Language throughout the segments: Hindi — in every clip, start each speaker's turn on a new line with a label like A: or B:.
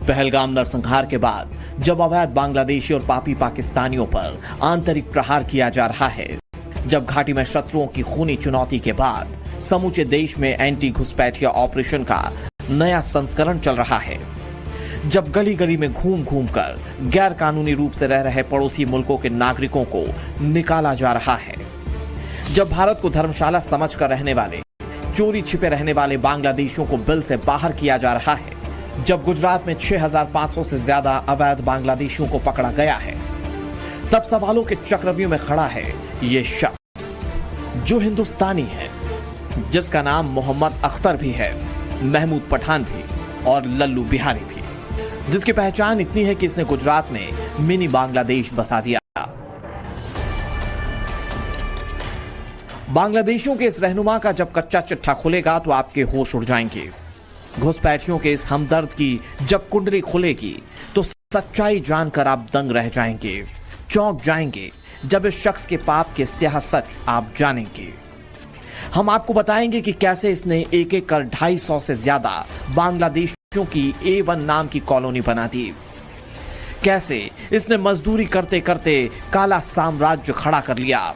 A: पहलगाम नरसंहार के बाद जब अवैध बांग्लादेशी और पापी पाकिस्तानियों पर आंतरिक प्रहार किया जा रहा है, जब घाटी में शत्रुओं की खूनी चुनौती के बाद समूचे देश में एंटी घुसपैठिया ऑपरेशन का नया संस्करण चल रहा है, जब गली गली में घूम घूम कर गैर कानूनी रूप से रह रहे पड़ोसी मुल्कों के नागरिकों को निकाला जा रहा है, जब भारत को धर्मशाला समझकर रहने वाले चोरी छिपे रहने वाले बांग्लादेशियों को बिल से बाहर किया जा रहा है, जब गुजरात में 6,500 से ज्यादा अवैध बांग्लादेशियों को पकड़ा गया है, तब सवालों के चक्रव्यूह में खड़ा है ये शख्स जो हिंदुस्तानी है, जिसका नाम मोहम्मद अख्तर भी है, महमूद पठान भी और लल्लू बिहारी भी, जिसकी पहचान इतनी है कि इसने गुजरात में मिनी बांग्लादेश बसा दिया। बांग्लादेशियों के इस रहनुमा का जब कच्चा चिट्ठा खुलेगा तो आपके होश उड़ जाएंगे। घुसपैठियों के इस हमदर्द की जब कुंडली खुलेगी तो सच्चाई जानकर आप दंग रह जाएंगे, चौंक जाएंगे जब इस शख्स के पाप के स्याह सच आप जानेंगे। हम आपको बताएंगे कि कैसे इसने एक एक कर 250 से ज्यादा बांग्लादेशियों की A1 नाम की कॉलोनी बना दी, कैसे इसने मजदूरी करते करते काला साम्राज्य खड़ा कर लिया।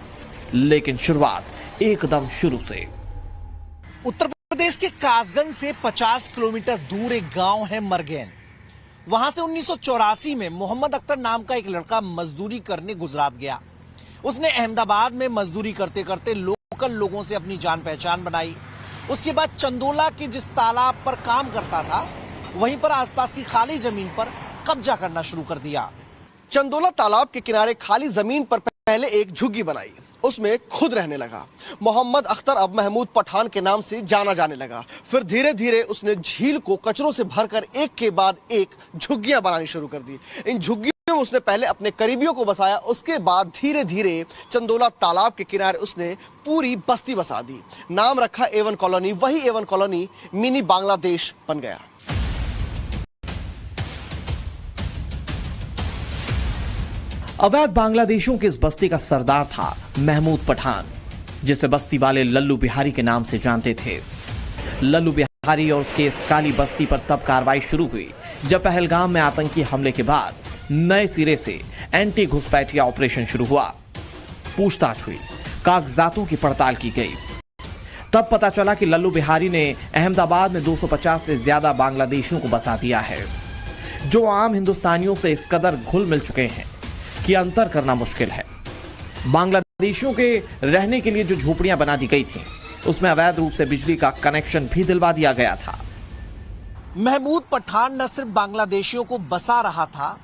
A: लेकिन शुरुआत एकदम शुरू से।
B: उत्तर प्रदेश के कासगंज से 50 किलोमीटर दूर एक गांव है मरगैन। वहां से 1984 में मोहम्मद अख्तर नाम का एक लड़का मजदूरी करने गुजरात गया। उसने अहमदाबाद में मजदूरी करते करते लोकल लोगों से अपनी जान पहचान बनाई। उसके बाद चंदोला के जिस तालाब पर काम करता था, वहीं पर आसपास की खाली जमीन पर कब्जा करना शुरू कर दिया।
C: चंदोला तालाब के किनारे खाली जमीन पर पहले एक झुग्गी बनाई, उसमें खुद रहने लगा। मोहम्मद अख्तर अब महमूद पठान के नाम से जाना जाने लगा। फिर धीरे धीरे उसने झील को कचरों से भरकर एक के बाद एक झुग्गियां बनानी शुरू कर दी। इन झुग्गियों में उसने पहले अपने करीबियों को बसाया, उसके बाद धीरे धीरे चंदोला तालाब के किनारे उसने पूरी बस्ती बसा दी। नाम रखा A1 कॉलोनी। वही A1 कॉलोनी मिनी बांग्लादेश बन गया।
A: अवैध बांग्लादेशियों की इस बस्ती का सरदार था महमूद पठान, जिसे बस्ती वाले लल्लू बिहारी के नाम से जानते थे। लल्लू बिहारी और उसके इस काली बस्ती पर तब कार्रवाई शुरू हुई जब पहलगाम में आतंकी हमले के बाद नए सिरे से एंटी घुसपैठिया ऑपरेशन शुरू हुआ। पूछताछ हुई, कागजातों की पड़ताल की गई। तब पता चला कि लल्लू बिहारी ने अहमदाबाद में 250 से ज्यादा बांग्लादेशियों को बसा दिया है, जो आम हिंदुस्तानियों से इस कदर घुल मिल चुके हैं कि अंतर करना मुश्किल है। बांग्लादेशियों के रहने के लिए जो झोपड़ियां बना दी गई थी, उसमें अवैध रूप से बिजली का कनेक्शन भी दिलवा दिया गया था।
B: महमूद पठान न सिर्फ बांग्लादेशियों को बसा रहा था,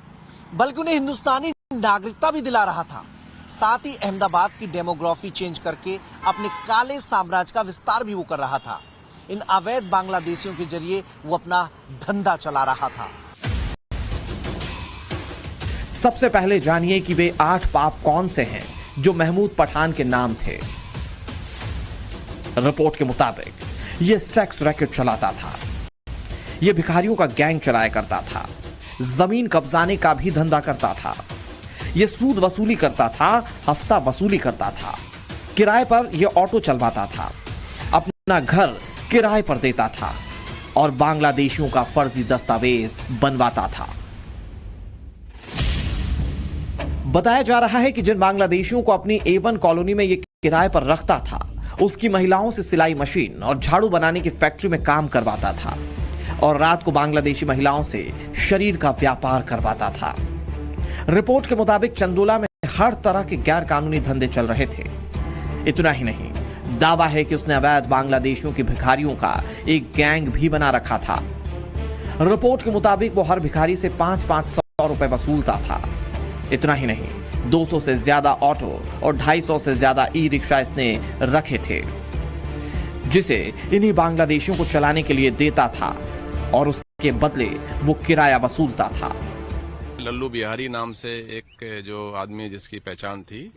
B: बल्कि उन्हें हिंदुस्तानी नागरिकता भी दिला रहा था। साथ ही अहमदाबाद की डेमोग्राफी चेंज करके अपने काले साम्राज्य का विस्तार भी वो कर रहा था। इन अवैध बांग्लादेशियों के जरिए वो अपना धंधा चला रहा था।
A: सबसे पहले जानिए कि वे 8 पाप कौन से हैं जो महमूद पठान के नाम थे। रिपोर्ट के मुताबिक यह सेक्स रैकेट चलाता था, यह भिखारियों का गैंग चलाया करता था, जमीन कब्जाने का भी धंधा करता था, यह सूद वसूली करता था, हफ्ता वसूली करता था, किराए पर यह ऑटो चलवाता था, अपना घर किराए पर देता था और बांग्लादेशियों का फर्जी दस्तावेज बनवाता था। बताया जा रहा है कि जिन बांग्लादेशियों को अपनी A1 कॉलोनी में यह किराए पर रखता था, उसकी महिलाओं से सिलाई मशीन और झाड़ू बनाने की फैक्ट्री में काम करवाता था और रात को बांग्लादेशी महिलाओं से शरीर का व्यापार करवाता था। रिपोर्ट के मुताबिक चंदोला में हर तरह के गैर कानूनी धंधे चल रहे थे। इतना ही नहीं, दावा है कि उसने अवैध बांग्लादेशियों की भिखारियों का एक गैंग भी बना रखा था। रिपोर्ट के मुताबिक वो हर भिखारी से 500-500 रुपए वसूलता था। इतना ही नहीं, 200 से ज्यादा ऑटो और 250 से ज्यादा ई-रिक्शा इसने रखे थे, जिसे इन्हीं बांग्लादेशियों को चलाने के लिए देता था और उसके बदले वो किराया वसूलता था।
D: लल्लू बिहारी नाम से एक जो आदमी जिसकी पहचान थी,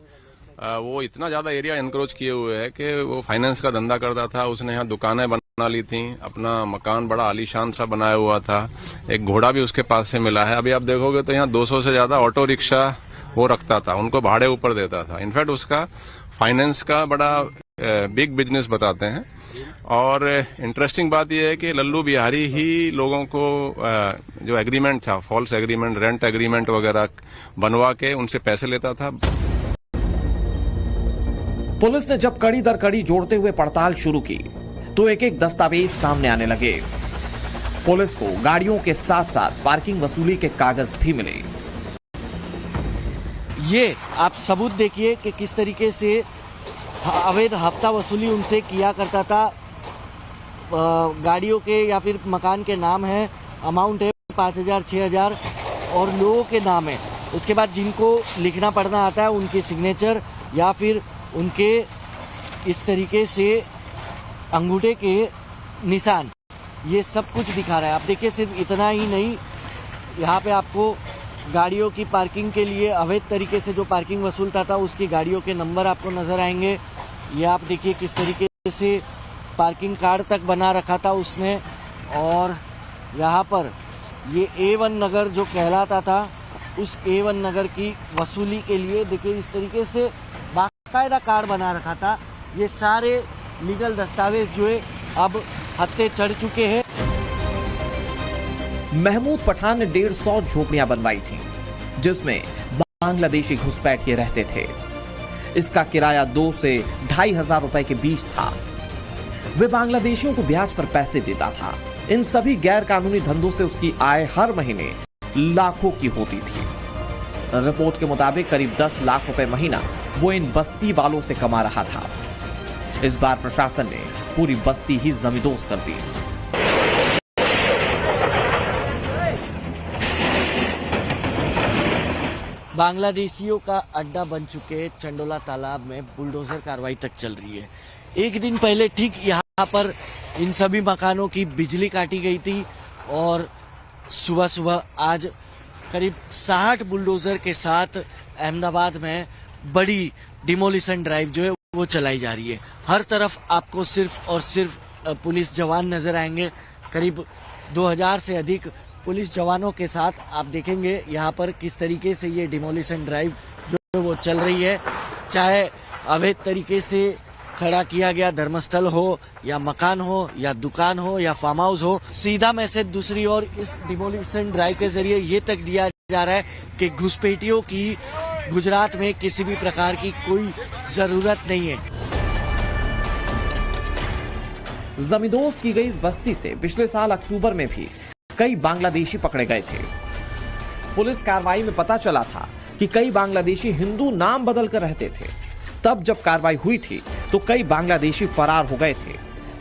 D: वो इतना ज्यादा एरिया एनक्रोच किए हुए है कि वो फाइनेंस का धंधा करता था। उसने यहाँ दुकानें बना ली थी, अपना मकान बड़ा आलीशान सा बनाया हुआ था, एक घोड़ा भी उसके पास से मिला है। अभी आप देखोगे तो यहाँ 200 से ज्यादा ऑटो रिक्शा वो रखता था, उनको भाड़े ऊपर देता था। इनफैक्ट उसका फाइनेंस का बड़ा बिग बिजनेस बताते हैं। और इंटरेस्टिंग बात यह है कि लल्लू बिहारी ही लोगों को जो एग्रीमेंट था, फॉल्स एग्रीमेंट, रेंट एग्रीमेंट वगैरह बनवा के उनसे पैसे लेता था।
A: पुलिस ने जब कड़ी दर कड़ी जोड़ते हुए पड़ताल शुरू की तो एक एक दस्तावेज सामने आने लगे। पुलिस को गाड़ियों के साथ साथ पार्किंग वसूली के कागज भी मिले।
B: ये आप सबूत देखिए कि किस तरीके से अवैध हफ्ता वसूली उनसे किया करता था। गाड़ियों के या फिर मकान के नाम है, अमाउंट है 5,000 6,000 और लोगों के नाम है। उसके बाद जिनको लिखना पढ़ना आता है उनके सिग्नेचर या फिर उनके इस तरीके से अंगूठे के निशान, ये सब कुछ दिखा रहा है। आप देखिए, सिर्फ इतना ही नहीं, यहाँ पे आपको गाड़ियों की पार्किंग के लिए अवैध तरीके से जो पार्किंग वसूलता था उसकी गाड़ियों के नंबर आपको नजर आएंगे। ये आप देखिए किस तरीके से पार्किंग कार्ड तक बना रखा था उसने। और यहाँ पर ये A1 नगर जो कहलाता था, उस A1 नगर की वसूली के लिए देखिए इस तरीके से बाकायदा कार्ड बना रखा था। ये सारे लीगल दस्तावेज जो है अब हत्थे चढ़ चुके हैं।
A: महमूद पठान ने 150 झोपड़ियां बनवाई थी जिसमें बांग्लादेशी घुसपैठिए रहते थे। इसका किराया 2 से 2,500 रुपए के बीच था। वे बांग्लादेशियों को ब्याज पर पैसे देता था। इन सभी गैर कानूनी धंधों से उसकी आय हर महीने लाखों की होती थी। रिपोर्ट के मुताबिक करीब 10 लाख रुपए महीना वो इन बस्ती वालों से कमा रहा था। इस बार प्रशासन ने पूरी बस्ती ही जमींदोज कर दी।
B: बांग्लादेशियों का अड्डा बन चुके चंडोला तालाब में बुलडोजर कार्रवाई तक चल रही है। एक दिन पहले ठीक यहाँ पर इन सभी मकानों की बिजली काटी गई थी और सुबह सुबह आज करीब 60 बुलडोजर के साथ अहमदाबाद में बड़ी डिमोलिशन ड्राइव जो है वो चलाई जा रही है। हर तरफ आपको सिर्फ और सिर्फ पुलिस जवान नजर आएंगे। करीब 2000 से अधिक पुलिस जवानों के साथ आप देखेंगे यहाँ पर किस तरीके से ये डिमोलिशन ड्राइव जो वो चल रही है। चाहे अवैध तरीके से खड़ा किया गया धर्मस्थल हो या मकान हो या दुकान हो या फार्म हाउस हो, सीधा मैसेज दूसरी ओर इस डिमोलिशन ड्राइव के जरिए ये तक दिया जा रहा है कि घुसपैठियों की गुजरात में किसी भी प्रकार की कोई जरूरत नहीं है।
A: जमींदोज की गई इस बस्ती से पिछले साल अक्टूबर में भी कई बांग्लादेशी पकड़े गए थे। पुलिस कार्रवाई में पता चला था कि कई बांग्लादेशी हिंदू नाम बदल कर रहते थे। तब जब कार्रवाई हुई थी तो कई बांग्लादेशी फरार हो गए थे,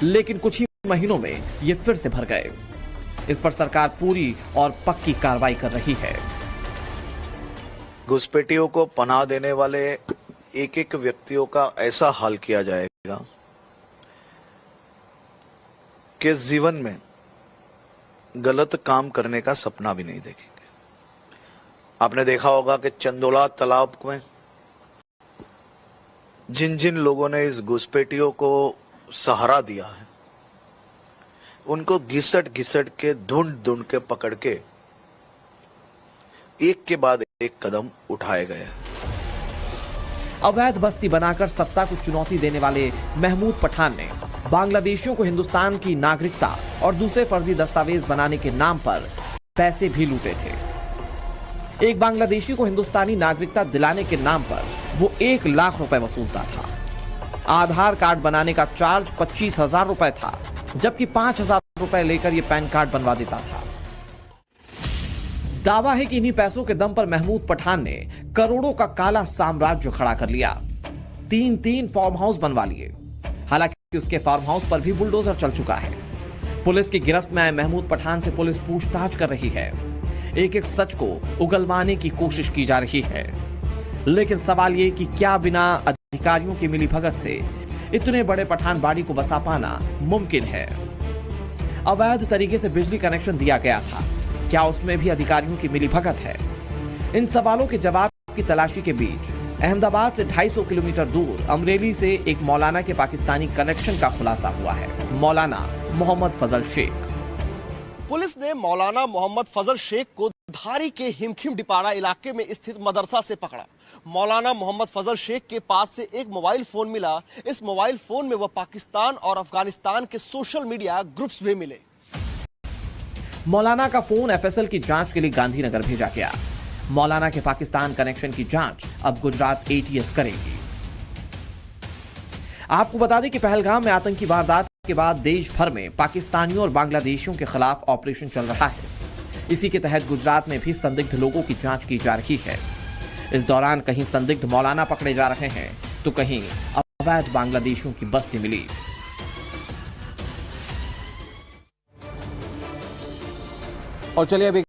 A: लेकिन कुछ ही महीनों में ये फिर से भर गए। इस पर सरकार पूरी और पक्की कार्रवाई कर रही है।
E: घुसपैठियों को पनाह देने वाले एक एक व्यक्तियों का ऐसा हाल किया जाएगा कि जीवन में गलत काम करने का सपना भी नहीं देखेंगे। आपने देखा होगा कि चंदोला तालाब में जिन जिन लोगों ने इस घुसपैठियों को सहारा दिया है, उनको घिसट घिसट के ढूंढ ढूंढ के पकड़ के एक के बाद एक कदम उठाए गए।
A: अवैध बस्ती बनाकर सत्ता को चुनौती देने वाले महमूद पठान ने बांग्लादेशियों को हिंदुस्तान की नागरिकता और दूसरे फर्जी दस्तावेज बनाने के नाम पर पैसे भी लूटे थे। एक बांग्लादेशी को हिंदुस्तानी नागरिकता दिलाने के नाम पर वो 1 लाख रुपए वसूलता था। आधार कार्ड बनाने का चार्ज 25,000 रुपए था, जबकि 5,000 रुपए लेकर ये पैन कार्ड बनवा देता था। दावा है कि इन्हीं पैसों के दम पर महमूद पठान ने करोड़ों का काला साम्राज्य खड़ा कर लिया। 3 फार्म हाउस बनवा लिए। हालांकि उसके फार्म हाउस पर भी बुलडोजर चल चुका है। पुलिस की गिरफ्त में आए महमूद पठान से पुलिस पूछताछ कर रही है। एक एक सच को उगलवाने की कोशिश की जा रही है, लेकिन सवाल ये कि क्या बिना अधिकारियों की मिलीभगत से इतने बड़े पठानबाड़ी को बसा पाना मुमकिन है? अवैध तरीके से बिजली कनेक्शन दिया गया था, क्या उसमें भी अधिकारियों की मिलीभगत है? इन सवालों के जवाब की तलाशी के बीच अहमदाबाद से 250 किलोमीटर दूर अमरेली से एक मौलाना के पाकिस्तानी कनेक्शन का खुलासा हुआ है। मौलाना मोहम्मद फजल शेख।
C: पुलिस ने मौलाना मोहम्मद फजल शेख को धारी के हिमखिम डिपाड़ा इलाके में स्थित मदरसा से पकड़ा। मौलाना मोहम्मद फजल शेख के पास से एक मोबाइल फोन मिला। इस मोबाइल फोन में वह पाकिस्तान और अफगानिस्तान के सोशल मीडिया ग्रुप्स भी मिले।
A: मौलाना का फोन एफएसएल की जांच के लिए गांधीनगर भेजा गया। मौलाना के पाकिस्तान कनेक्शन की जांच अब गुजरात एटीएस करेगी। आपको बता दें कि पहलगाम में आतंकी वारदात के बाद देश भर में पाकिस्तानियों और बांग्लादेशियों के खिलाफ ऑपरेशन चल रहा है। इसी के तहत गुजरात में भी संदिग्ध लोगों की जांच की जा रही है। इस दौरान कहीं संदिग्ध मौलाना पकड़े जा रहे हैं तो कहीं अवैध बांग्लादेशियों की बस्ती मिली। और चलिए अभी